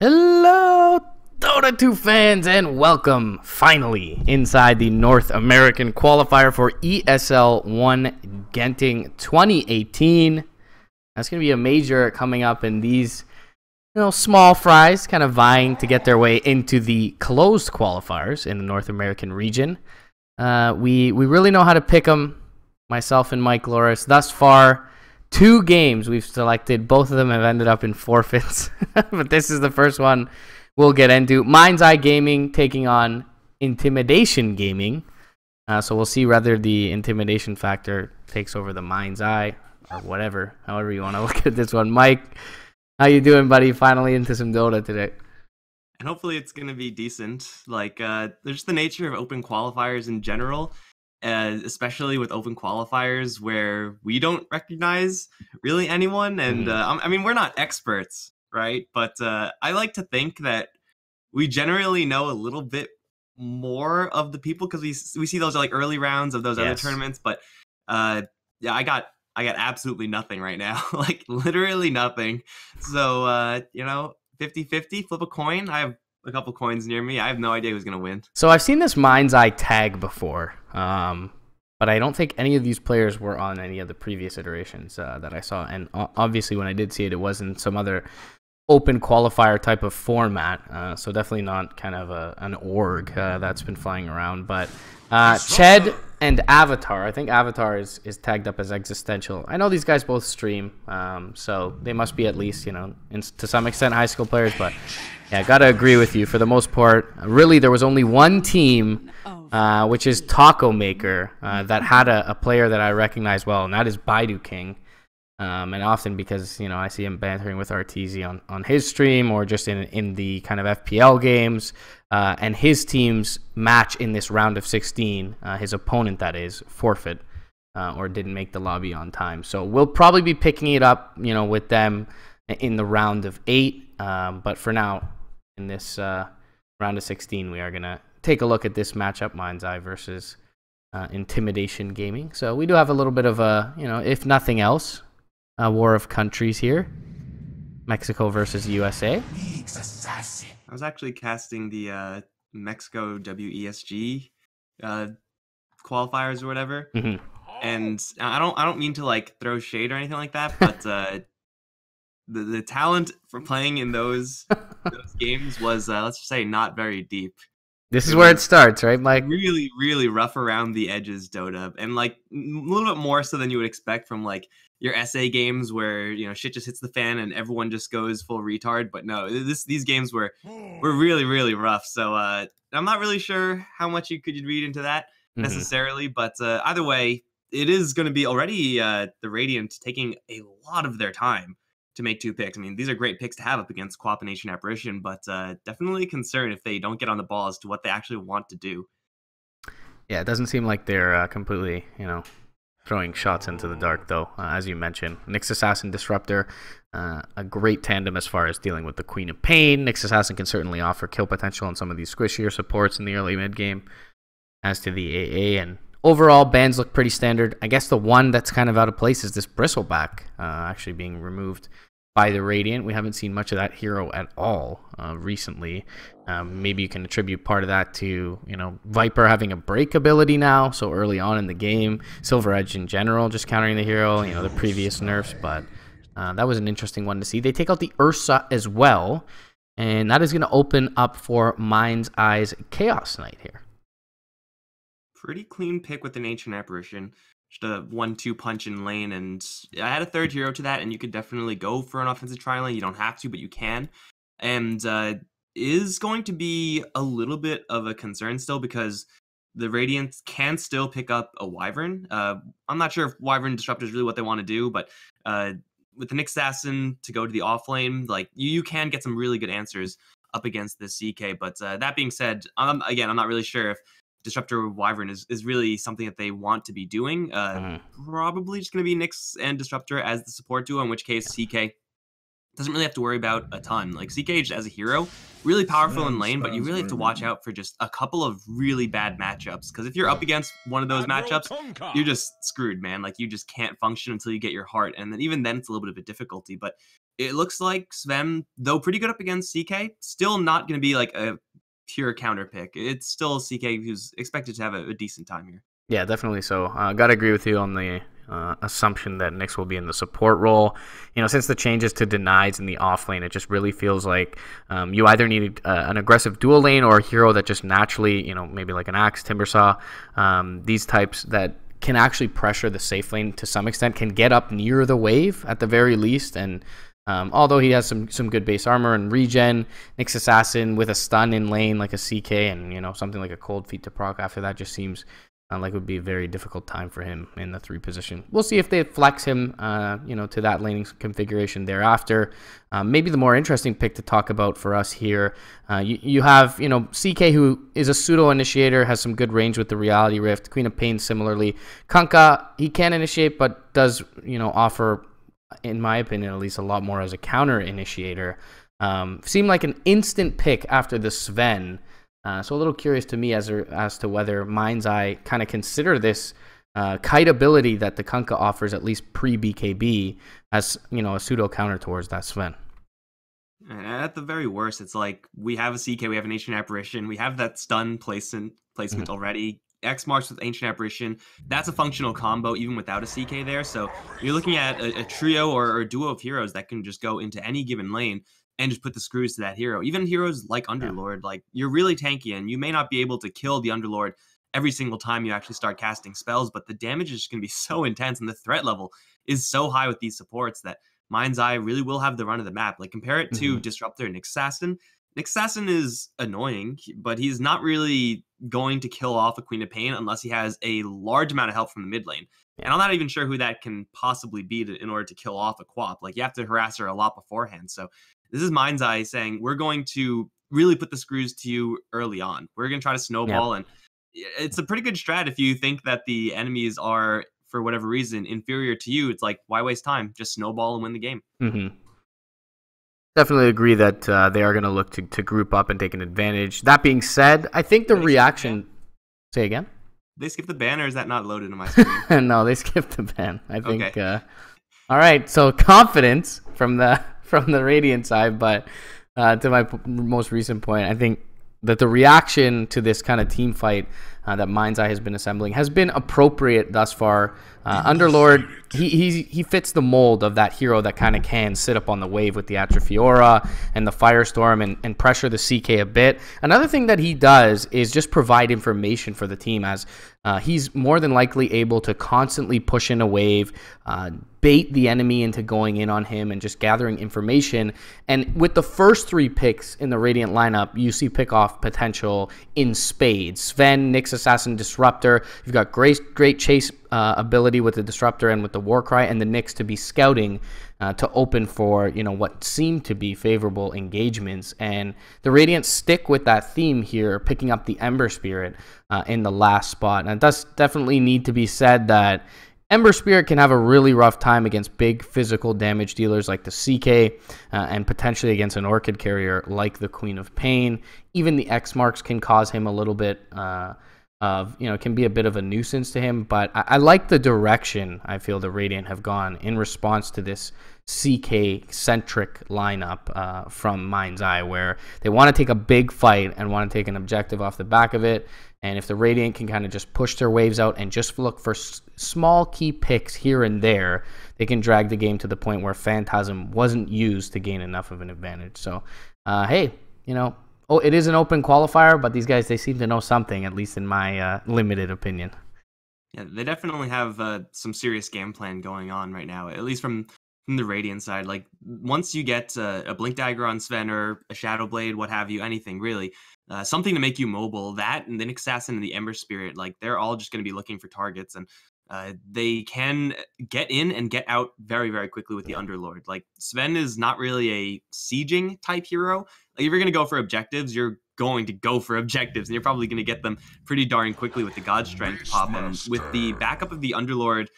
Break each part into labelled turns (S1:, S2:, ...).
S1: Hello, Dota 2 fans, and welcome finally inside the North American qualifier for ESL One Genting 2018. That's going to be a major coming up in these, small fries kind of vying to get their way into the closed qualifiers in the North American region. We really know how to pick them, myself and Mike Loris. Thus far, 2 games we've selected. Both of them have ended up in forfeits. But this is the first one we'll get into. Mind's Eye Gaming taking on Intimidation Gaming. So we'll see whether the intimidation factor takes over the Mind's Eye or whatever. However you want to look at this one. Mike, how you doing, buddy? Finally into some Dota today.
S2: And hopefully it's going to be decent. There's the nature of open qualifiers in general. Especially with open qualifiers where we don't recognize really anyone. And we're not experts, right? But I like to think that we generally know a little bit more of the people because we see those like early rounds of those other tournaments. But I got absolutely nothing right now, like literally nothing. So 50-50, flip a coin. I have a couple coins near me. I have no idea who's gonna win.
S1: So I've seen this Mind's Eye tag before, but I don't think any of these players were on any of the previous iterations that I saw. And obviously, when I did see it, it was in some other open qualifier type of format. So definitely not kind of an org that's been flying around. But Ched and Avatar, I think Avatar is tagged up as existential. I know these guys both stream, so they must be at least, to some extent high school players. But yeah, gotta agree with you. For the most part, really, there was only one team, which is Taco Maker, that had a player that I recognize well, and that is Baidu King. And often because, I see him bantering with RTZ on his stream or just in the kind of FPL games. And his team's match in this round of 16, his opponent, that is, forfeit or didn't make the lobby on time. So we'll probably be picking it up, with them in the round of 8. But for now, in this round of 16, we are going to take a look at this matchup, Mind's Eye versus Intimidation Gaming. So we do have a little bit of a, if nothing else, a war of countries here. Mexico versus USA.
S2: I was actually casting the Mexico WESG qualifiers or whatever.
S1: Mm-hmm.
S2: And I don't mean to like throw shade or anything like that, but the talent for playing in those games was, let's just say, not very deep.
S1: This is where it starts, right, Mike?
S2: Really, really rough around the edges, Dota, and like a little bit more so than you would expect from like your SA games where shit just hits the fan and everyone just goes full retard. But no, these games were really, really rough. So I'm not really sure how much you could read into that necessarily, but either way, it is going to be already the Radiant taking a lot of their time to make 2 picks. I mean, these are great picks to have up against Co-op and Nation Apparition, but definitely concerned if they don't get on the ball as to what they actually want to do.
S1: Yeah, it doesn't seem like they're completely, throwing shots into the dark, though, as you mentioned. Nyx Assassin Disruptor, a great tandem as far as dealing with the Queen of Pain. Nyx Assassin can certainly offer kill potential on some of these squishier supports in the early mid-game. As to the AA, and overall, bans look pretty standard. I guess the one that's kind of out of place is this Bristleback actually being removed by the Radiant. We haven't seen much of that hero at all recently. Maybe you can attribute part of that to, Viper having a break ability now, so early on in the game. Silver Edge in general, just countering the hero, the previous nerfs. But that was an interesting one to see. They take out the Ursa as well, and that is going to open up for Mind's Eye's Chaos Knight here.
S2: Pretty clean pick with an Ancient Apparition. Just a 1-2 punch in lane, and I had a third hero to that, and you could definitely go for an offensive tri-lane. You don't have to, but you can. And is going to be a little bit of a concern still because the Radiant can still pick up a Wyvern. I'm not sure if Wyvern Disruptor is really what they want to do, but with the Nyx Assassin to go to the off lane, like you can get some really good answers up against this CK. But that being said, I'm not really sure if Disruptor Wyvern is really something that they want to be doing. Probably just going to be Nyx and Disruptor as the support duo, in which case CK doesn't really have to worry about a ton. Like CK as a hero, really powerful in lane, but you really have to watch out for just a couple of really bad matchups. Because if you're up against one of those matchups, you're just screwed, man. Like you just can't function until you get your heart, and then even then it's a little bit of a difficulty. But it looks like Sven, though pretty good up against CK, still not going to be like a pure counter pick. It's still CK who's expected to have a decent time here.
S1: Yeah, definitely so. Gotta agree with you on the assumption that Nyx will be in the support role. You know, since the changes to denies in the off lane, it just really feels like you either need an aggressive dual lane or a hero that just naturally, you know, maybe like an Axe, Timbersaw, these types that can actually pressure the safe lane to some extent, can get up near the wave at the very least. And although he has some good base armor and regen, Nyx Assassin with a stun in lane like a CK and, you know, something like a cold feet to proc after that just seems like it would be a very difficult time for him in the 3 position. We'll see if they flex him, you know, to that laning configuration thereafter. Maybe the more interesting pick to talk about for us here, you have, you know, CK, who is a pseudo initiator, has some good range with the Reality Rift. Queen of Pain similarly. Kunkka, he can initiate, but does, you know, offer, in my opinion, at least a lot more as a counter initiator. Seemed like an instant pick after the Sven. So a little curious to me as to whether Mind's Eye kind of consider this kite ability that the Kunkka offers, at least pre-BKB, as, you know, a pseudo counter towards that Sven.
S2: At the very worst, it's like we have a CK, we have an Ancient Apparition, we have that stun placement already. X marks with Ancient Apparition, that's a functional combo even without a CK there. So you're looking at a trio or a duo of heroes that can just go into any given lane and just put the screws to that hero. Even heroes like Underlord, like you're really tanky and you may not be able to kill the Underlord every single time you actually start casting spells, but the damage is just going to be so intense and the threat level is so high with these supports that Mind's Eye really will have the run of the map. Like compare it to Disruptor and Nyx Assassin. Nyx Assassin is annoying, but he's not really going to kill off a Queen of Pain unless he has a large amount of help from the mid lane. And I'm not even sure who that can possibly be in order to kill off a Quap. Like you have to harass her a lot beforehand. So this is Mind's Eye saying, we're going to really put the screws to you early on. We're going to try to snowball. And it's a pretty good strat if you think that the enemies are, for whatever reason, inferior to you. It's like, why waste time? Just snowball and win the game.
S1: Definitely agree that they are going to look to group up and take an advantage. That being said, I think the reaction... Say again?
S2: They skipped the ban, or is that not loaded on my screen?
S1: No, they skipped the ban. I think... Okay. All right, so confidence from the Radiant side, but to my most recent point, I think that the reaction to this kind of team fight that Mind's Eye has been assembling has been appropriate thus far. Underlord, he fits the mold of that hero that kind of can sit up on the wave with the Atrophy Aura and the Firestorm and pressure the CK a bit. Another thing that he does is just provide information for the team, as he's more than likely able to constantly push in a wave, bait the enemy into going in on him and just gathering information. And with the first 3 picks in the Radiant lineup, you see pick-off potential in spades. Sven, Nyx Assassin, Disruptor. You've got great chase ability with the Disruptor and with the Warcry, and the Nyx to be scouting to open for, you know, what seem to be favorable engagements. And the Radiant stick with that theme here, picking up the Ember Spirit in the last spot. And it does definitely need to be said that Ember Spirit can have a really rough time against big physical damage dealers like the CK and potentially against an Orchid carrier like the Queen of Pain. Even the X marks can cause him a little bit of, you know, can be a bit of a nuisance to him. But I like the direction I feel the Radiant have gone in response to this CK-centric lineup from Mind's Eye, where they want to take a big fight and want to take an objective off the back of it. And if the Radiant can kind of just push their waves out and just look for small key picks here and there, they can drag the game to the point where Phantasm wasn't used to gain enough of an advantage. So, hey, you know, it is an open qualifier, but these guys, they seem to know something, at least in my limited opinion.
S2: Yeah, they definitely have some serious game plan going on right now, at least from the Radiant side. Like, once you get a Blink Dagger on Sven or a Shadow Blade, what have you, anything really, something to make you mobile, that and the Nyx Assassin and the Ember Spirit, like, they're all just going to be looking for targets, and they can get in and get out very, very quickly with the Underlord. Like, Sven is not really a sieging type hero. Like, if you're going to go for objectives, you're going to go for objectives, and you're probably going to get them pretty darn quickly with the God Strength pop. And with the backup of the Underlord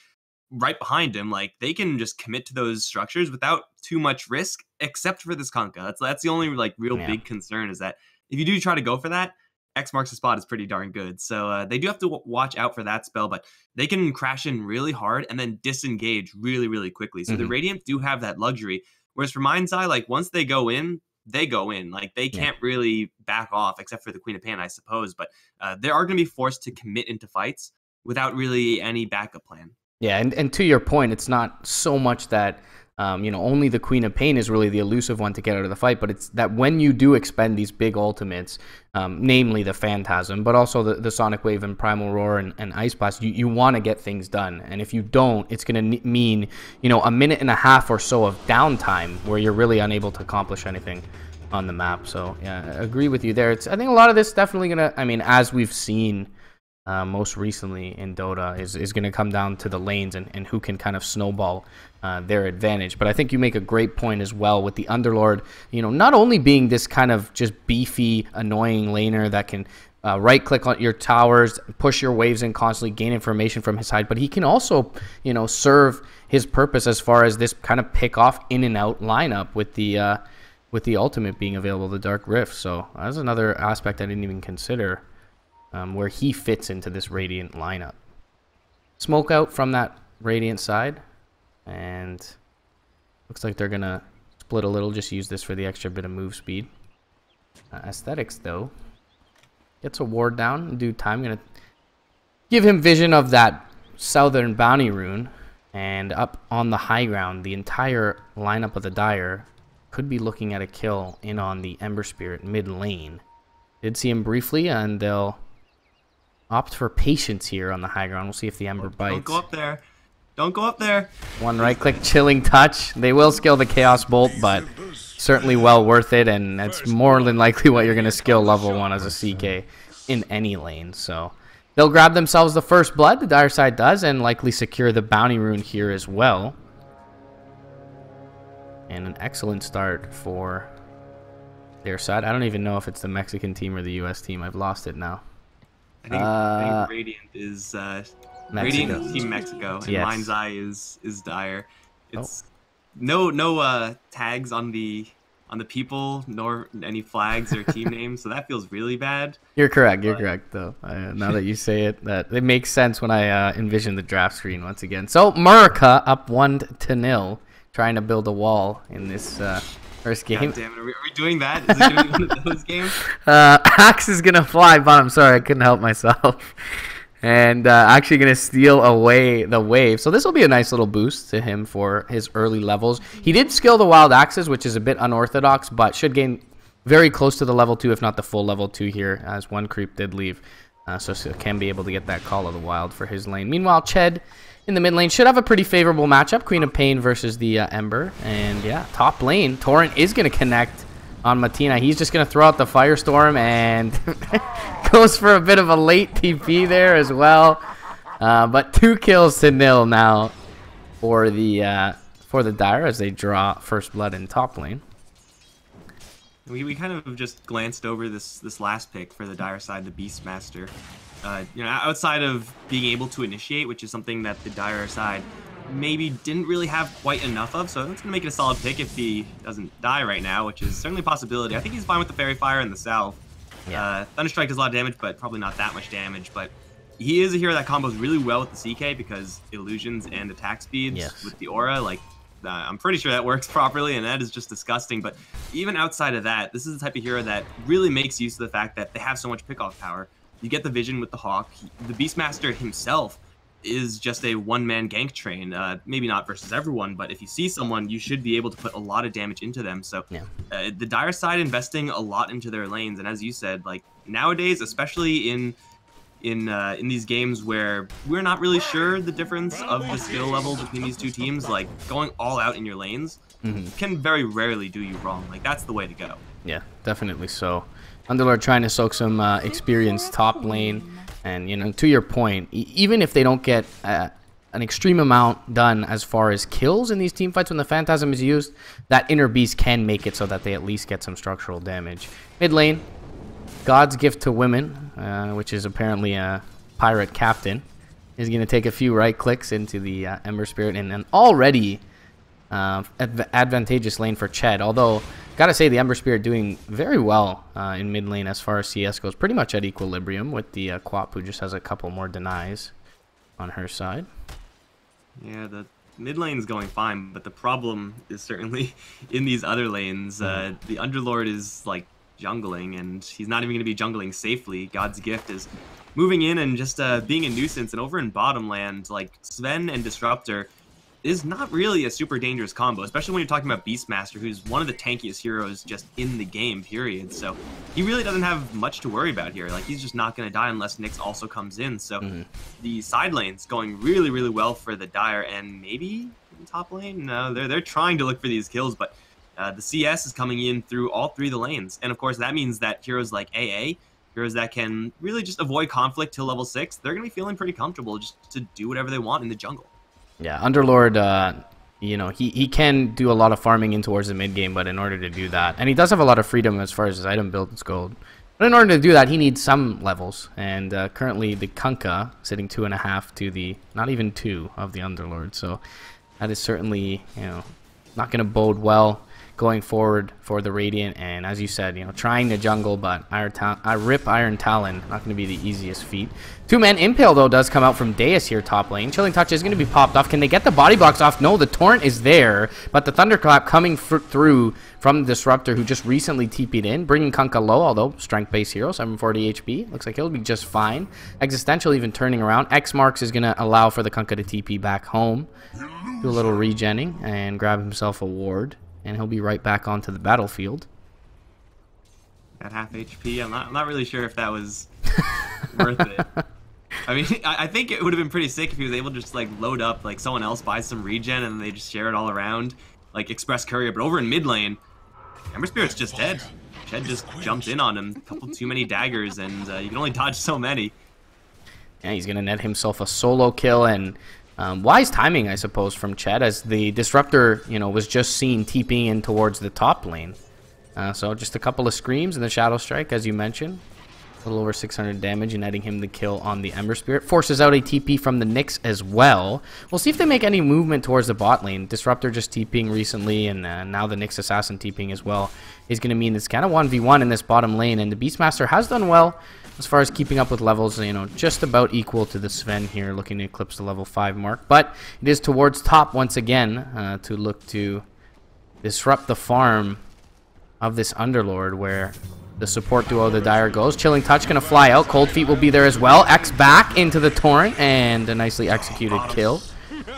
S2: right behind him, like, they can just commit to those structures without too much risk, except for this Kunkka. That's the only like real big concern, is that if you do try to go for that, X marks the spot is pretty darn good. So they do have to watch out for that spell, but they can crash in really hard and then disengage really, really quickly. So the Radiant do have that luxury. Whereas for Mind's Eye, like once they go in, they go in. Like they can't really back off, except for the Queen of Pain, I suppose. But they are going to be forced to commit into fights without really any backup plan.
S1: Yeah, and to your point, it's not so much that only the Queen of Pain is really the elusive one to get out of the fight, but it's that when you do expend these big ultimates, namely the Phantasm, but also the Sonic Wave and Primal Roar and Ice Blast, you want to get things done. And if you don't, it's going to mean, a minute and a half or so of downtime where you're really unable to accomplish anything on the map. So, yeah, I agree with you there. I think a lot of this definitely going to, as we've seen most recently in Dota, is going to come down to the lanes and who can kind of snowball their advantage. But I think you make a great point as well with the Underlord, not only being this kind of just beefy, annoying laner that can right click on your towers, push your waves in constantly, gain information from his side, but he can also, serve his purpose as far as this kind of pick off in and out lineup with the ultimate being available, the Dark Rift. So that's another aspect I didn't even consider, where he fits into this Radiant lineup. Smoke out from that Radiant side, and looks like they're gonna split a little, just use this for the extra bit of move speed. Aesthetics though gets a ward down in due time. Gonna give him vision of that Southern Bounty rune, and up on the high ground, the entire lineup of the Dire could be looking at a kill in on the Ember Spirit mid lane. Did see him briefly, and they'll opt for patience here on the high ground. We'll see if the Ember bites.
S2: Don't go up there. Don't go up there.
S1: One right-click chilling touch. They will skill the Chaos Bolt, but certainly well worth it, and it's more than likely what you're going to skill level 1 as a CK in any lane. So they'll grab themselves the first blood, the Dire side does, and likely secure the Bounty Rune here as well. And an excellent start for their side. I don't even know if it's the Mexican team or the US team. I've lost it now.
S2: I think Radiant is Radiant Team Mexico, and
S1: yes.
S2: Mind's Eye is Dire. It's no tags on the people, nor any flags or team names, so that feels really bad.
S1: You're correct. You're correct, though. Now that you say it, that it makes sense when I envision the draft screen once again. So Murica up 1-0, trying to build a wall in this first game.
S2: God damn it, are we doing that? Is it going to be one of those games?
S1: Axe is going to fly, but I'm sorry, I couldn't help myself. And actually going to steal away the wave. So this will be a nice little boost to him for his early levels. He did skill the Wild Axes, which is a bit unorthodox, but should gain very close to the level 2, if not the full level 2 here, as one creep did leave. So can be able to get that Call of the Wild for his lane. Meanwhile, Ched in the mid lane should have a pretty favorable matchup. Queen of Pain versus the Ember. And yeah, top lane, Torrent is going to connect on Matina. He's just going to throw out the Firestorm and goes for a bit of a late TP there as well. But 2 kills to 0 now for the Dire as they draw first blood in top lane.
S2: We kind of just glanced over this last pick for the Dire side, the Beastmaster. Outside of being able to initiate, which is something that the Dire side maybe didn't really have quite enough of, so that's going to make it a solid pick if he doesn't die right now, which is certainly a possibility. I think he's fine with the Fairy Fire in the south. Yeah. Thunderstrike does a lot of damage, but probably not that much damage, but he is a hero that combos really well with the CK because illusions and attack speeds with the aura, like, I'm pretty sure that works properly, and that is just disgusting. But even outside of that, this is the type of hero that really makes use of the fact that they have so much pickoff power. You get the vision with the Hawk. The Beastmaster himself is just a one-man gank train. Maybe not versus everyone, but if you see someone, you should be able to put a lot of damage into them. So the Dire side investing a lot into their lanes, and as you said, like nowadays, especially in these games where we're not really sure the difference of the skill level between these two teams, like going all out in your lanes can very rarely do you wrong. Like that's the way to go.
S1: Yeah, definitely so. Underlord trying to soak some experience top lane. And, to your point, even if they don't get an extreme amount done as far as kills in these team fights when the Phantasm is used, that Inner Beast can make it so that they at least get some structural damage. Mid lane, God's Gift to Women, which is apparently a pirate captain, is going to take a few right clicks into the Ember Spirit. And then already advantageous lane for Ched. Although, gotta say, the Ember Spirit doing very well in mid lane as far as CS goes. Pretty much at equilibrium with the Quap, who just has a couple more denies on her side.
S2: Yeah, the mid lane's going fine, but the problem is certainly in these other lanes. The Underlord is like jungling, and he's not even going to be jungling safely. God's Gift is moving in and just being a nuisance. And over in bottom land, like Sven and Disruptor is not really a super dangerous combo, especially when you're talking about Beastmaster, who's one of the tankiest heroes just in the game, period. So he really doesn't have much to worry about here. Like, he's just not going to die unless Nyx also comes in. So the side lane's going really, really well for the Dire, and maybe in top lane? No, they're trying to look for these kills, but the CS is coming in through all three of the lanes. And of course, that means that heroes like AA, heroes that can really just avoid conflict till level 6, they're going to be feeling pretty comfortable just to do whatever they want in the jungle.
S1: Yeah, Underlord, you know, he can do a lot of farming in towards the mid game, but in order to do that, and he does have a lot of freedom as far as his item builds go, but in order to do that, he needs some levels. And currently, the Kunkka sitting 2.5 to the not even 2 of the Underlord, so that is certainly, you know, not going to bode well going forward for the Radiant. And as you said, you know, trying to jungle, but rip Iron Talon, not going to be the easiest feat. Two-man Impale, though, does come out from Deus here top lane. Chilling Touch is going to be popped off. Can they get the body blocks off? No, the Torrent is there, but the Thunderclap coming through from the Disruptor, who just recently TP'd in, bringing Kunkka low, although strength-based hero, 740 HP. Looks like he'll be just fine. Existential even turning around. X marks is going to allow for the Kunkka to TP back home. Do a little regenning and grab himself a ward, and he'll be right back onto the battlefield.
S2: At half HP, I'm not really sure if that was worth it. I mean, I think it would have been pretty sick if he was able to just like load up, like someone else buys some regen and they just share it all around, like Express Courier. But over in mid lane, Ember Spirit's just dead. Ched just jumped in on him, a couple too many daggers, and you can only dodge so many.
S1: Yeah, he's gonna net himself a solo kill, and wise timing, I suppose, from Ched, as the Disruptor, you know, was just seen TPing in towards the top lane. So just a couple of screams and the Shadow Strike, as you mentioned. A little over 600 damage and netting him the kill on the Ember Spirit. Forces out a TP from the Nyx as well. We'll see if they make any movement towards the bot lane. Disruptor just TPing recently, and now the Nyx Assassin TPing as well is going to mean it's kind of 1v1 in this bottom lane. And the Beastmaster has done well as far as keeping up with levels, you know, just about equal to the Sven here, looking to eclipse the level 5 mark. But it is towards top once again to look to disrupt the farm of this Underlord, where the support duo, the Dire, goes. Chilling Touch going to fly out. Cold Feet will be there as well. X back into the Torrent, and a nicely executed kill.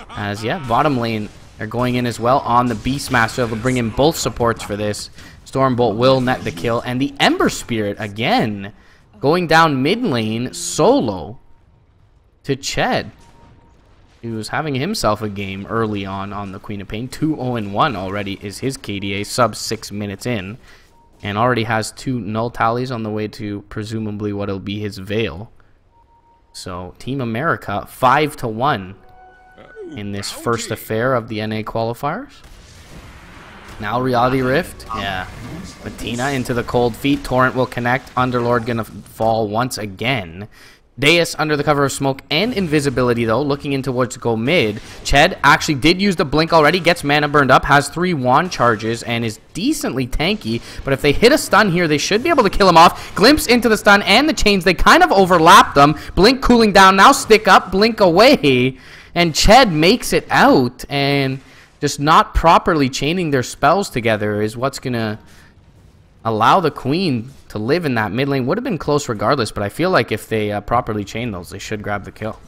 S1: As, yeah, bottom lane are going in as well on the Beastmaster. They'll bring in both supports for this. Stormbolt will net the kill, and the Ember Spirit, again, going down mid lane solo to Ched, who was having himself a game early on the Queen of Pain. 2-0-1 already is his KDA, sub 6 minutes in. And already has 2 null tallies on the way to presumably what'll be his Veil. So Team America 5-1 in this first affair of the NA qualifiers. Now Reality Rift, yeah. Bettina into the Cold Feet. Torrent will connect. Underlord gonna fall once again. Deus under the cover of smoke and invisibility, though, looking in towards go mid. Ched actually did use the blink already, gets mana burned up, has 3 wand charges, and is decently tanky. But if they hit a stun here, they should be able to kill him off. Glimpse into the stun and the chains, they kind of overlap them. Blink cooling down, now stick up, blink away. And Ched makes it out, and just not properly chaining their spells together is what's going to allow the Queen to live in that mid lane. Would have been close regardless, but I feel like if they properly chain those, they should grab the kill.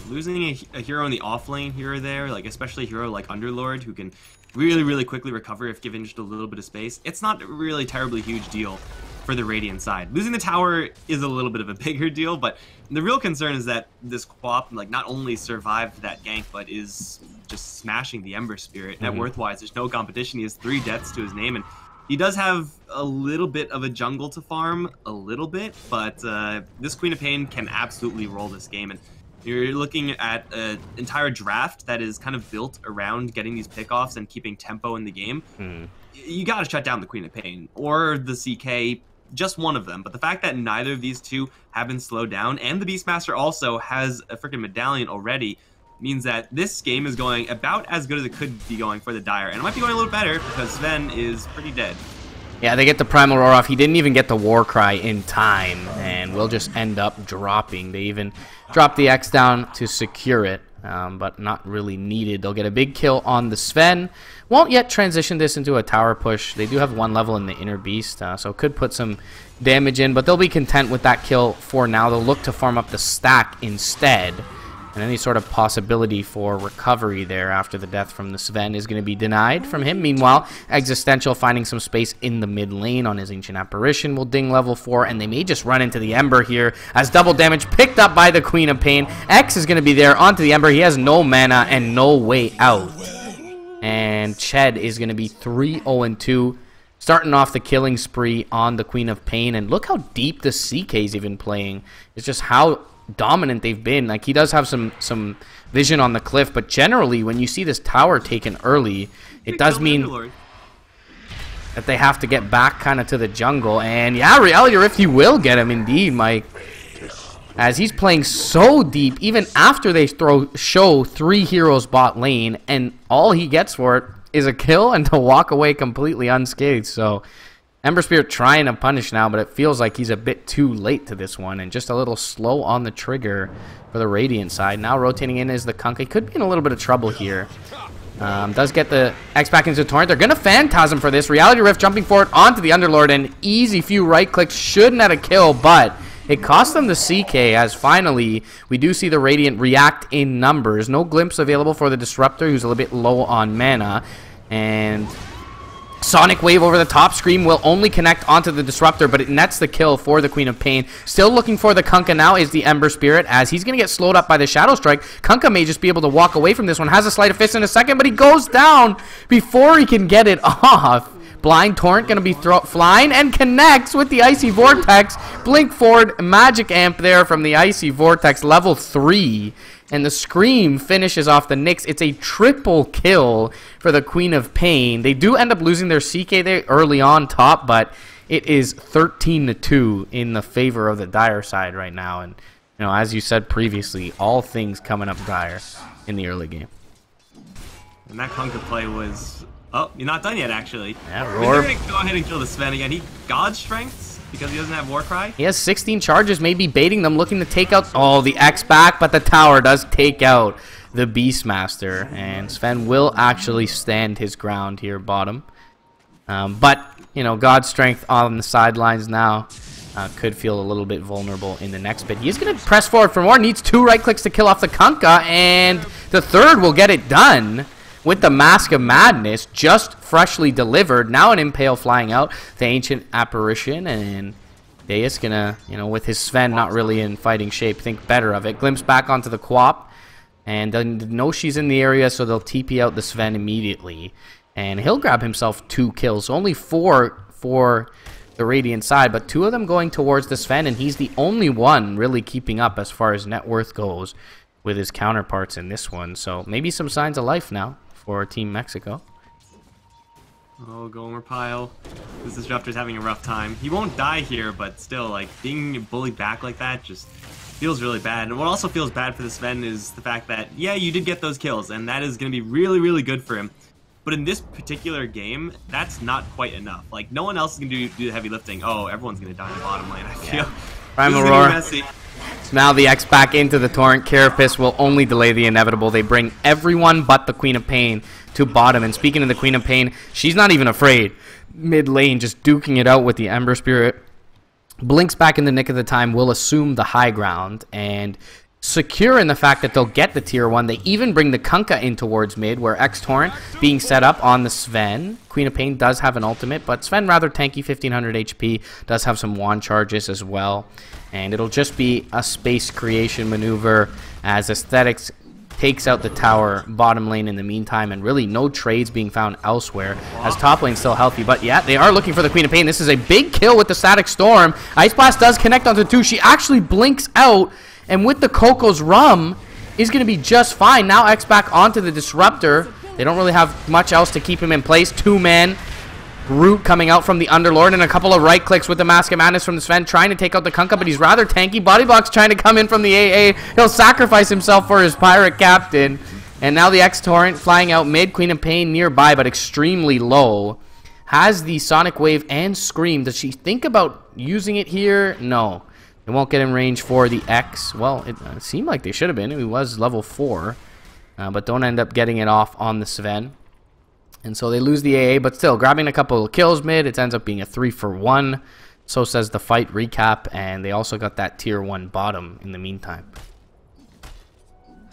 S2: Losing a hero in the off lane here or there, like especially a hero like Underlord, who can really, really quickly recover if given just a little bit of space, it's not really a terribly huge deal for the Radiant side. Losing the tower is a little bit of a bigger deal, but the real concern is that this Quap, like, not only survived that gank, but is just smashing the Ember Spirit. Net worth-wise, there's no competition. He has 3 deaths to his name, and he does have a little bit of a jungle to farm, a little bit, but this Queen of Pain can absolutely roll this game. And you're looking at an entire draft that is kind of built around getting these pickoffs and keeping tempo in the game. You got to shut down the Queen of Pain or the CK, just one of them. But the fact that neither of these two have been slowed down, and the Beastmaster also has a freaking medallion already, means that this game is going about as good as it could be going for the Dire. And it might be going a little better because Sven is pretty dead.
S1: Yeah, they get the Primal Roar off. He didn't even get the War Cry in time, and will just end up dropping. They even drop the X down to secure it, but not really needed. They'll get a big kill on the Sven. Won't yet transition this into a tower push. They do have 1 level in the Inner Beast, so could put some damage in, but they'll be content with that kill for now. They'll look to farm up the stack instead. And any sort of possibility for recovery there after the death from the Sven is going to be denied from him. Meanwhile, Existential finding some space in the mid lane on his Ancient Apparition will ding level 4, and they may just run into the Ember here as double damage picked up by the Queen of Pain. X is going to be there onto the Ember. He has no mana and no way out. And Ched is going to be 3-0-2. Starting off the killing spree on the Queen of Pain. And look how deep the CK's even playing. It's just how dominant they've been. Like, he does have some vision on the cliff, but generally when you see this tower taken early, it does mean that they have to get back kind of to the jungle. And yeah, Reality Rift, you will get him indeed, Mike, as he's playing so deep even after they show 3 heroes bot lane, and all he gets for it is a kill and to walk away completely unscathed. So Ember Spirit trying to punish now, but it feels like he's a bit too late to this one, and just a little slow on the trigger for the Radiant side. Now rotating in is the Kunkka. He could be in a little bit of trouble here. Does get the X back into Torrent. They're going to Phantasm for this. Reality Rift jumping forward onto the Underlord, and easy few right clicks should net a kill, but it cost them the CK, as finally we do see the Radiant react in numbers. No glimpse available for the Disruptor, who's a little bit low on mana, and Sonic Wave over the top. Scream will only connect onto the Disruptor, but it nets the kill for the Queen of Pain. Still looking for the Kunkka now is the Ember Spirit, as he's going to get slowed up by the Shadow Strike. Kunkka may just be able to walk away from this one. Has a Sleight of Fist in a second, but he goes down before he can get it off. Blind Torrent going to be flying and connects with the Icy Vortex. Blink forward, Magic Amp there from the Icy Vortex, level 3. And the Scream finishes off the Nyx. It's a triple kill for the Queen of Pain. They do end up losing their CK there early on top, but it is 13-2 in the favor of the Dire side right now. And, you know, as you said previously, all things coming up Dire in the early game.
S2: And that Kunkka play was... Oh, you're not done yet, actually.
S1: Yeah, Roar.
S2: They're going to go ahead and kill the Sven again. He God Strengths because he doesn't have War Cry.
S1: He has 16 charges, maybe baiting them, looking to take out... Oh, the X back, but the tower does take out the Beastmaster. And Sven will actually stand his ground here, bottom. But, you know, God Strength on the sidelines now. Could feel a little bit vulnerable in the next bit. He is going to press forward for more. Needs 2 right clicks to kill off the Kunkka. And the third will get it done with the Mask of Madness just freshly delivered. Now an Impale flying out, the Ancient Apparition, and Deus gonna, you know, with his Sven not really in fighting shape, think better of it. Glimpse back onto the Quap, and then know she's in the area, so they'll TP out the Sven immediately. And he'll grab himself 2 kills, only 4 for the Radiant side, but 2 of them going towards the Sven, and he's the only one really keeping up as far as net worth goes with his counterparts in this one. So maybe some signs of life now for Team Mexico.
S2: Oh, Gomer Pile. This Disruptor's having a rough time. He won't die here, but still, like, being bullied back like that just feels really bad. And what also feels bad for the Sven is the fact that, yeah, you did get those kills, and that is going to be really, really good for him. But in this particular game, that's not quite enough. Like, no one else is going to do the heavy lifting. Oh, everyone's going to die in the bottom lane, I feel.
S1: Yeah. Primal Roar. Now the X back into the Torrent. Carapace will only delay the inevitable. They bring everyone but the Queen of Pain to bottom. And speaking of the Queen of Pain, she's not even afraid. Mid lane, just duking it out with the Ember Spirit. Blinks back in the nick of the time, will assume the high ground. And secure in the fact that they'll get the tier 1. They even bring the Kunkka in towards mid, where X-Torrent being set up on the Sven. Queen of Pain does have an ultimate, but Sven rather tanky, 1500 HP, does have some wand charges as well. And it'll just be a space creation maneuver as Aesthetics takes out the tower bottom lane in the meantime, and really no trades being found elsewhere as top lane's still healthy. But yeah, they are looking for the Queen of Pain. This is a big kill with the Static Storm. Ice Blast does connect onto 2. She actually blinks out, and with the Coco's Rum is going to be just fine. Now X back onto the Disruptor. They don't really have much else to keep him in place. 2-man Root coming out from the Underlord, and a couple of right clicks with the Mask of Madness from the Sven, trying to take out the Kunkka, but he's rather tanky. Body Block's trying to come in from the AA. He'll sacrifice himself for his Pirate Captain. And now the X-Torrent flying out mid. Queen of Pain nearby, but extremely low. Has the Sonic Wave and Scream. Does she think about using it here? No. It won't get in range for the X. Well, it seemed like they should have been. It was level 4. But don't end up getting it off on the Sven. And so they lose the AA, but still grabbing a couple of kills mid. It ends up being a 3-for-1. So says the fight recap. And they also got that tier 1 bottom in the meantime.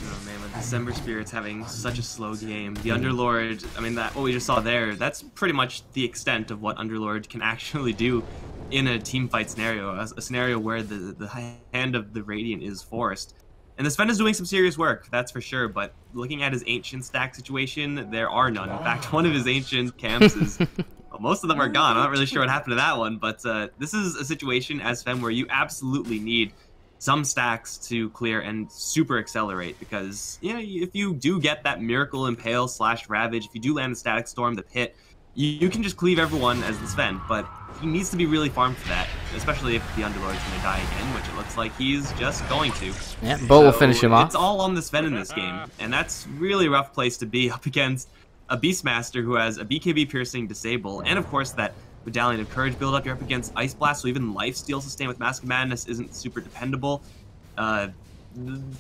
S2: Oh man, with December Spirits having such a slow game, the Underlord, I mean, that what we just saw there, that's pretty much the extent of what Underlord can actually do in a team fight scenario, a scenario where the hand of the Radiant is forced. And the Sven is doing some serious work, that's for sure, but looking at his Ancient stack situation, there are none. In fact, one of his Ancient camps is, well, most of them are gone. I'm not really sure what happened to that one, but this is a situation as Sven where you absolutely need some stacks to clear and super accelerate, because if you do get that Miracle Impale / Ravage, if you do land the Static Storm, the Pit, you can just cleave everyone as the Sven, but he needs to be really farmed for that, especially if the Underlord's going to die again, which it looks like he's just going to.
S1: Yeah, Bo will finish him off.
S2: It's all on the Sven in this game, and that's really a rough place to be up against a Beastmaster who has a BKB Piercing Disable, and of course that Medallion of Courage build up. You're up against Ice Blast, so even Lifesteal Sustain with Mask of Madness isn't super dependable.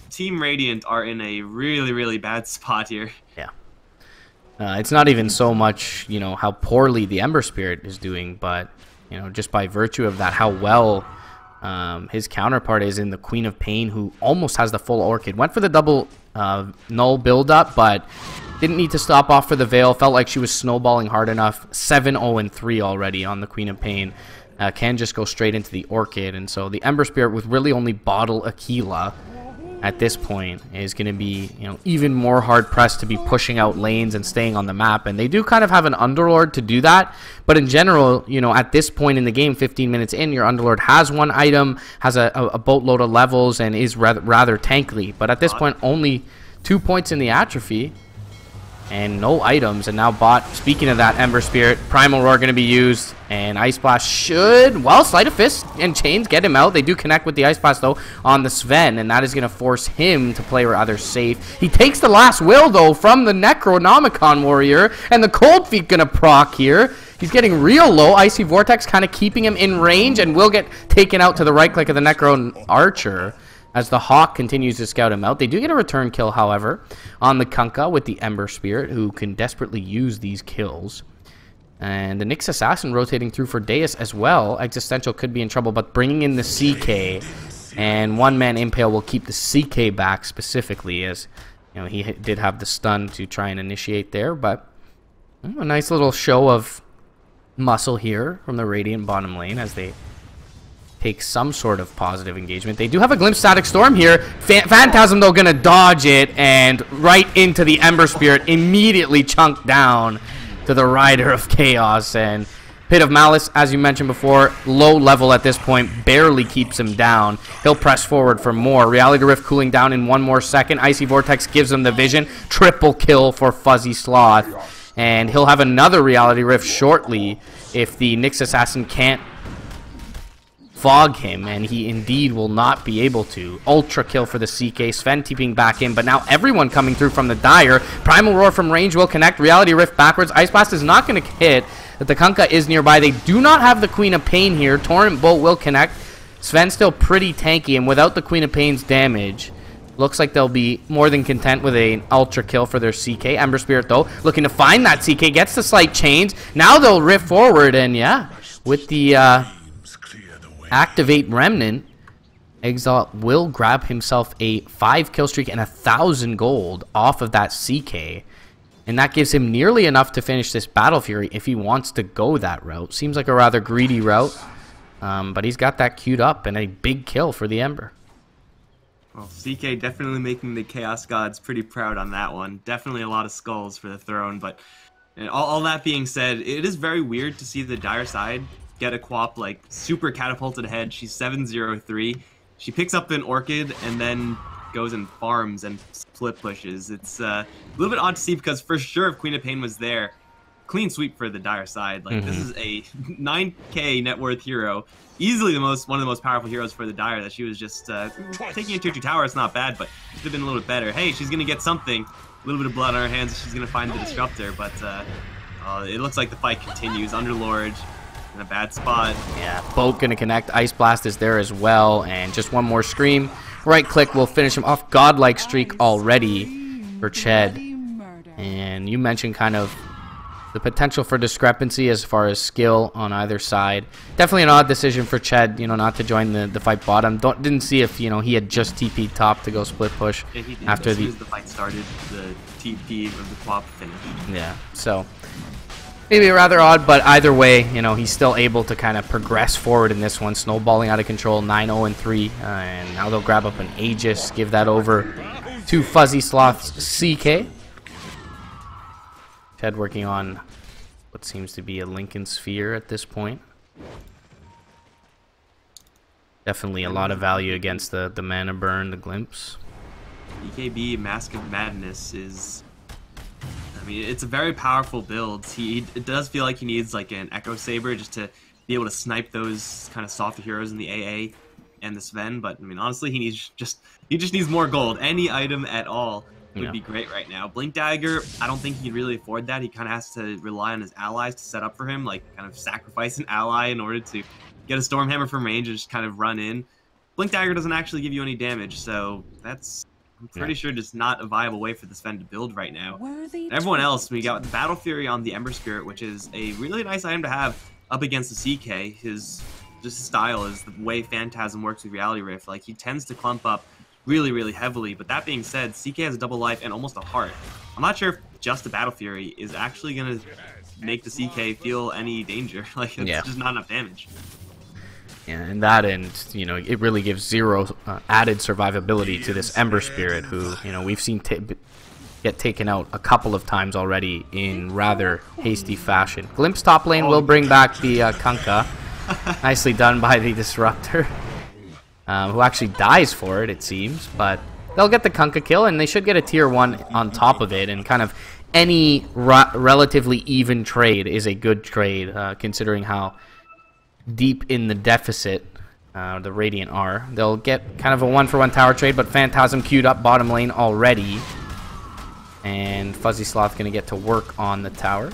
S2: Team Radiant are in a really, really bad spot here.
S1: Yeah. It's not even so much, how poorly the Ember Spirit is doing, but, just by virtue of that, how well his counterpart is in the Queen of Pain, who almost has the full Orchid. Went for the double null build-up, but didn't need to stop off for the Veil. Felt like she was snowballing hard enough. 7-0-3 already on the Queen of Pain. Can just go straight into the Orchid. And so the Ember Spirit with really only Bottle Aquila at this point is going to be, even more hard-pressed to be pushing out lanes and staying on the map. And they do kind of have an Underlord to do that. But in general, at this point in the game, 15 minutes in, your Underlord has one item, has a boatload of levels, and is rather tankly. But at this point, only 2 points in the Atrophy. And no items, and now bot. Speaking of that Ember Spirit, Primal Roar going to be used, and Ice Blast should, well, Sleight of Fist and Chains get him out. They do connect with the Ice Blast, though, on the Sven, and that is going to force him to play rather safe. He takes the last will, though, from the Necronomicon Warrior, and the Cold Feet going to proc here. He's getting real low. Icy Vortex kind of keeping him in range, and will get taken out to the right click of the Necro Archer as the Hawk continues to scout him out. They do get a return kill, however, on the Kunkka with the Ember Spirit, who can desperately use these kills. And the Nyx Assassin rotating through for Deus as well. Existential could be in trouble, but bringing in the CK, and one-man Impale will keep the CK back specifically, as he did have the stun to try and initiate there. But a nice little show of muscle here from the Radiant bottom lane as they take some sort of positive engagement. They do have a Glimpse Static Storm here. Phantasm, though, going to dodge it, and right into the Ember Spirit, immediately chunked down to the Rider of Chaos. And Pit of Malice, as you mentioned before, low level at this point, barely keeps him down. He'll press forward for more. Reality Rift cooling down in 1 more second. Icy Vortex gives him the vision. Triple kill for Fuzzy Sloth. And he'll have another Reality Rift shortly if the Nyx Assassin can't fog him, and he indeed will not be able to. Ultra kill for the CK. Sven teeping back in, but now everyone coming through from the Dire. Primal Roar from range will connect. Reality Rift backwards. Ice Blast is not going to hit, but the Kunkka is nearby. They do not have the Queen of Pain here. Torrent Bolt will connect. Sven's still pretty tanky, and without the Queen of Pain's damage, looks like they'll be more than content with an ultra kill for their CK. Ember Spirit, though, looking to find that CK. Gets the slight chains. Now they'll rift forward, and yeah, with the Activate Remnant, Exalt will grab himself a 5 kill streak and 1,000 gold off of that CK. And that gives him nearly enough to finish this Battle Fury if he wants to go that route. Seems like a rather greedy route, but he's got that queued up, and a big kill for the Ember.
S2: Well, CK definitely making the Chaos Gods pretty proud on that one. Definitely a lot of skulls for the throne, but all that being said, it is very weird to see the Dire side get a Quap like super catapulted ahead. She's 7-0-3. She picks up an Orchid and then goes and farms and split pushes. It's a little bit odd to see, because for sure if Queen of Pain was there, clean sweep for the Dire side. Like, this is a 9K net worth hero. Easily one of the most powerful heroes for the Dire that she was just taking a tier 2 tower. It's not bad, but it should have been a little bit better. Hey, she's going to get something. A little bit of blood on her hands. She's going to find the Disruptor, but it looks like the fight continues. Underlord in a bad spot.
S1: Yeah, boat going to connect. Ice Blast is there as well, and just one more Scream. Right click will finish him off. Godlike streak already for Ched. And you mentioned kind of the potential for discrepancy as far as skill on either side. Definitely an odd decision for Ched, not to join the fight bottom. Didn't see if, he had just TP'd top to go split push after
S2: as soon as the fight started, the TP of the flop finished.
S1: Yeah, so maybe rather odd, but either way, he's still able to kind of progress forward in this one. Snowballing out of control, 9-0-3, and now they'll grab up an Aegis, give that over to Fuzzy Sloth's CK. Ched working on what seems to be a Lincoln Sphere at this point. Definitely a lot of value against the mana burn, the glimpse.
S2: BKB Mask of Madness is... it's a very powerful build. It does feel like he needs like an Echo Saber just to be able to snipe those kind of softer heroes in the AA and the Sven. But honestly, he just needs more gold. Any item at all would be great right now. Blink Dagger, I don't think he can really afford that. He kind of has to rely on his allies to set up for him, like kind of sacrifice an ally in order to get a Stormhammer from range and just kind of run in. Blink Dagger doesn't actually give you any damage, so that's... I'm pretty sure just not a viable way for the Sven to build right now. Everyone else, we got the Battle Fury on the Ember Spirit, which is a really nice item to have up against the CK. His style is the way Phantasm works with Reality Rift. Like, he tends to clump up really, really heavily. But that being said, CK has a double life and almost a heart. I'm not sure if just the Battle Fury is actually going to make the CK feel any danger. Like, it's just not enough damage.
S1: Yeah, and that end, it really gives zero added survivability to this Ember Spirit, who, we've seen get taken out a couple of times already in rather hasty fashion. Glimpse top lane will bring back the Kunkka. Nicely done by the Disruptor, who actually dies for it, it seems. But they'll get the Kunkka kill, and they should get a tier 1 on top of it, and kind of any relatively even trade is a good trade, considering how deep in the deficit the Radiant are. They'll get kind of a 1-for-1 tower trade, but Phantasm queued up bottom lane already, and Fuzzy Sloth gonna get to work on the tower.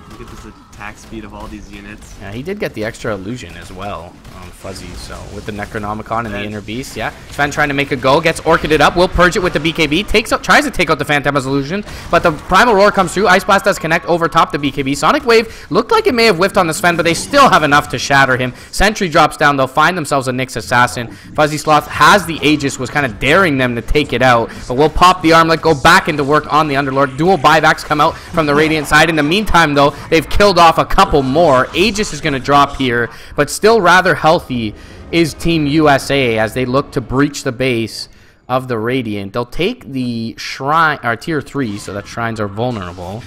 S2: Look at this attack speed of all these units.
S1: Yeah, he did get the extra illusion as well on Fuzzy, so with the Necronomicon and the Inner Beast, Sven trying to make a go, gets Orchided up, will purge it with the BKB, tries to take out the Phantasm's illusion, but the Primal Roar comes through. Ice Blast does connect over top the BKB. Sonic Wave looked like it may have whiffed on the Sven, but they still have enough to shatter him. Sentry drops down, they'll find themselves a Nyx Assassin. Fuzzy Sloth has the Aegis, was kind of daring them to take it out, but will pop the armlet, go back into work on the Underlord. Dual buybacks come out from the Radiant side. In the meantime, though, they've killed off a couple more. Aegis is going to drop here, but still rather healthy is Team USA as they look to breach the base of the Radiant. They'll take the Shrine, or tier 3, so that Shrines are vulnerable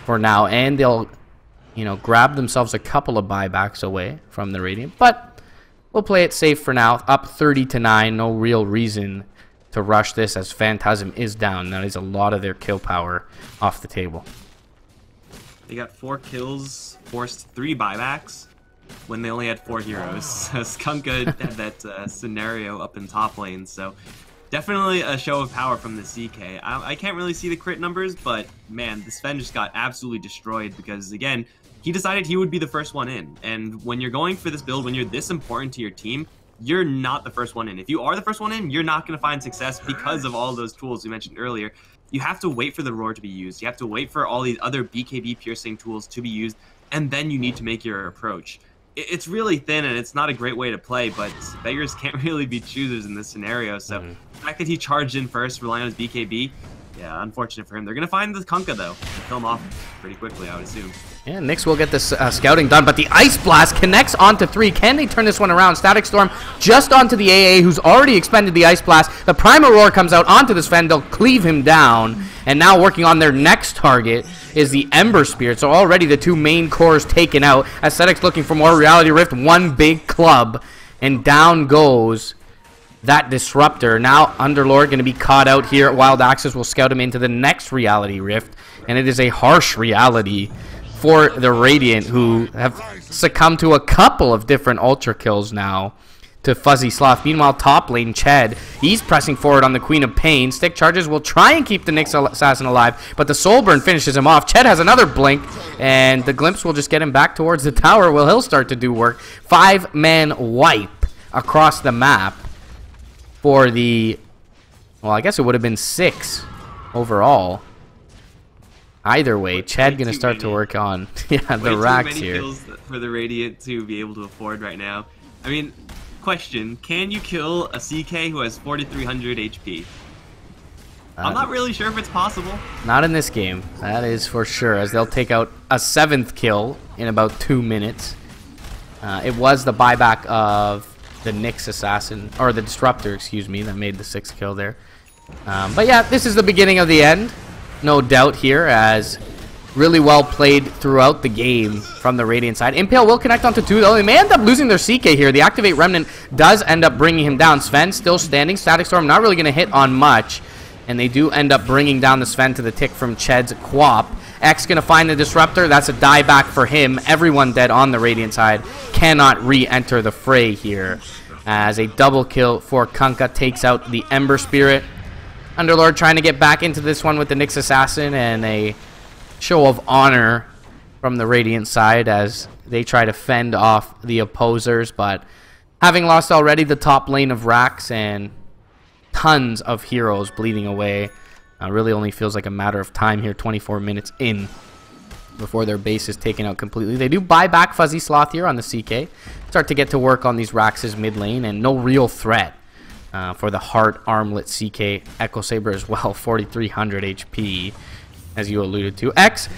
S1: for now, and they'll, grab themselves a couple of buybacks away from the Radiant, but we'll play it safe for now. Up 30-9, no real reason to rush this as Phantasm is down. That is a lot of their kill power off the table.
S2: They got 4 kills, forced 3 buybacks when they only had 4 heroes. Kunkka had that scenario up in top lane, so definitely a show of power from the CK. I can't really see the crit numbers, but man, the Sven just got absolutely destroyed because, again, he decided he would be the first one in. And when you're going for this build, when you're this important to your team, you're not the first one in. If you are the first one in, you're not going to find success because of all those tools we mentioned earlier. You have to wait for the Roar to be used. You have to wait for all these other BKB piercing tools to be used, and then you need to make your approach. It's really thin, and it's not a great way to play, but beggars can't really be choosers in this scenario. So the fact that he charged in first, relying on his BKB, yeah, unfortunate for him. They're going to find the Kunkka, though, and kill him off pretty quickly, I would assume.
S1: Yeah, Nyx will get this scouting done, but the Ice Blast connects onto 3. Can they turn this one around? Static Storm just onto the AA, who's already expended the Ice Blast. The Primal Roar comes out onto the Sven. They'll cleave him down, and now working on their next target is the Ember Spirit. So already the 2 main cores taken out. Aesthetics looking for more Reality Rift, one big club, and down goes that Disruptor. Now Underlord going to be caught out here. Wild Axis will scout him into the next reality rift, and it is a harsh reality for the Radiant, who have succumbed to a couple of different ultra kills now to Fuzzy Sloth. Meanwhile, top lane, Ched, he's pressing forward on the Queen of Pain. Stick charges will try and keep the Nyx Assassin alive, but the Soulburn finishes him off. Ched has another blink, and the Glimpse will just get him back towards the tower. Will he'll start to do work. 5-man wipe across the map for the, well, I guess it would have been 6 overall. Either way, Ched going to start to work on the racks here.
S2: Kills for the Radiant to be able to afford right now. I mean, question, can you kill a CK who has 4,300 HP? I'm not really sure if it's possible.
S1: Not in this game, that is for sure, as they'll take out a 7th kill in about 2 minutes. It was the buyback of the Nyx Assassin, or the Disruptor, excuse me, that made the 6th kill there. But yeah, this is the beginning of the end, no doubt here, as really well played throughout the game from the Radiant side. Impale will connect onto 2, though. They may end up losing their CK here. The Activate Remnant does end up bringing him down. Sven still standing. Static Storm not really going to hit on much. And they do end up bringing down the Sven to the tick from Ched's Quap. X going to find the Disruptor. That's a dieback for him. Everyone dead on the Radiant side. Cannot re-enter the fray here. As a double kill for Kunkka takes out the Ember Spirit. Underlord trying to get back into this one with the Nyx Assassin, and a show of honor from the Radiant side as they try to fend off the opposers, but having lost already the top lane of Rax and tons of heroes bleeding away, really only feels like a matter of time here, 24 minutes in before their base is taken out completely. They do buy back Fuzzy Sloth here on the CK, start to get to work on these Rax's mid lane, and no real threat for the Heart Armlet CK Echo Saber as well, 4,300 HP. As you alluded to. X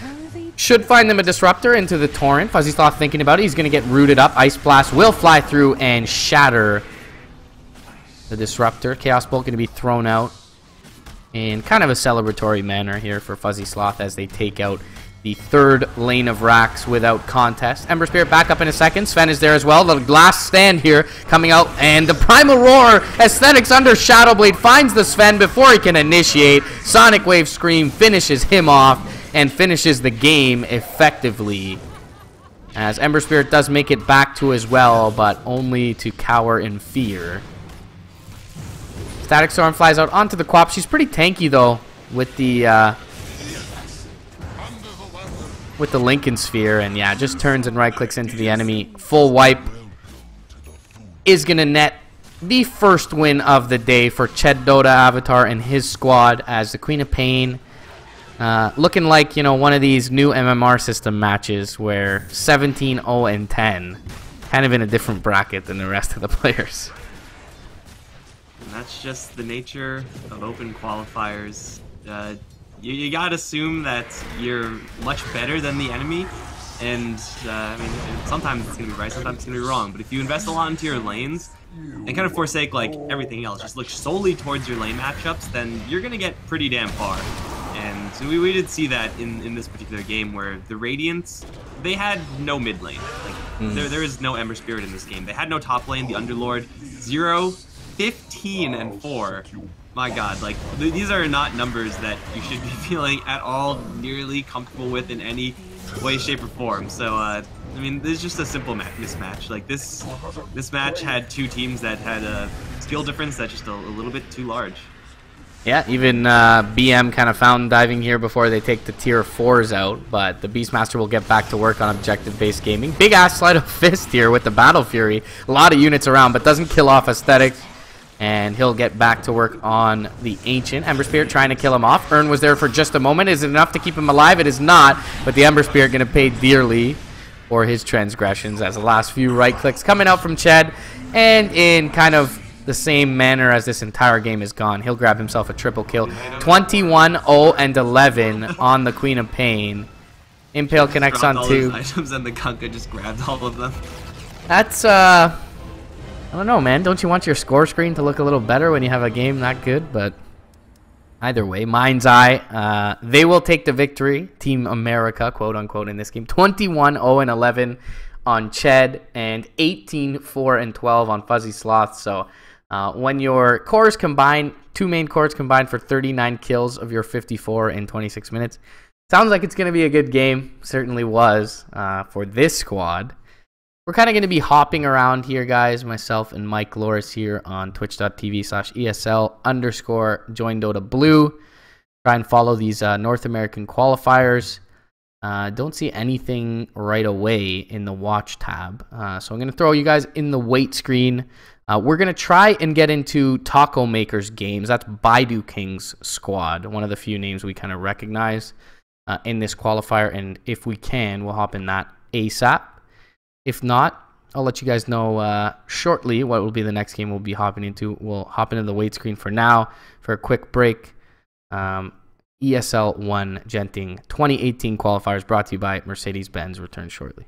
S1: should find them a Disruptor into the Torrent. Fuzzy Sloth thinking about it. He's going to get rooted up. Ice Blast will fly through and shatter the Disruptor. Chaos Bolt going to be thrown out in kind of a celebratory manner here for Fuzzy Sloth as they take out the 3rd lane of Rax without contest. Ember Spirit back up in a second. Sven is there as well. The last stand here coming out, and the Primal Roar Aesthetics under Shadowblade finds the Sven before he can initiate. Sonic Wave Scream finishes him off and finishes the game effectively, as Ember Spirit does make it back to as well, but only to cower in fear. Static Storm flies out onto the Quap. She's pretty tanky though with the Lincoln Sphere, and yeah, just turns and right clicks into the enemy. Full wipe is going to net the first win of the day for Ched Dota Avatar and his squad, as the Queen of Pain looking like, you know, one of these new MMR system matches where 17-0-10, kind of in a different bracket than the rest of the players.
S2: And that's just the nature of open qualifiers. You gotta assume that you're much better than the enemy, and I mean, sometimes it's gonna be right, sometimes it's gonna be wrong, but if you invest a lot into your lanes and kind of forsake like everything else, just look solely towards your lane matchups, then you're gonna get pretty damn far. And so we did see that in this particular game, where the Radiants, they had no mid lane. Like there is no Ember Spirit in this game. They had no top lane. The Underlord, 0, 15, and 4. My god, like, these are not numbers that you should be feeling at all nearly comfortable with in any way, shape, or form. So, I mean, this is just a simple mismatch. Like, this match had 2 teams that had a skill difference that's just a little bit too large.
S1: Yeah, even BM kind of found diving here before they take the tier 4s out, but the Beastmaster will get back to work on objective-based gaming. Big-ass Sleight of Fist here with the Battle Fury. A lot of units around, but doesn't kill off Aesthetics. And he'll get back to work on the Ancient. Ember Spirit trying to kill him off. Ern was there for just a moment. Is it enough to keep him alive? It is not. But the Ember Spirit going to pay dearly for his transgressions, as the last few right clicks coming out from Ched. And in kind of the same manner as this entire game is gone, he'll grab himself a triple kill. 21-0-11 on the Queen of Pain. Impale connects on 2.
S2: Items, and the Kunkka just grabbed all of them.
S1: That's I don't know, man. Don't you want your score screen to look a little better when you have a game that good? But either way, Mind's Eye, they will take the victory. Team America, quote unquote, in this game. 21-0-11 on Ched and 18-4-12 on Fuzzy Sloth. So When your cores combine, 2 main cores combined for 39 kills of your 54 in 26 minutes. Sounds like it's going to be a good game. Certainly was for this squad. We're kind of going to be hopping around here, guys. Myself and Mike Loris here on twitch.tv/ESL_join Dota Blue. Try and follow these North American qualifiers. Don't see anything right away in the watch tab. So I'm going to throw you guys in the wait screen. We're going to try and get into Taco Maker's games. That's Baidu King's squad, one of the few names we kind of recognize in this qualifier. And if we can, we'll hop in that ASAP. If not, I'll let you guys know shortly what will be the next game we'll be hopping into. We'll hop into the wait screen for now for a quick break. ESL One Genting 2018 qualifiers brought to you by Mercedes-Benz. Return shortly.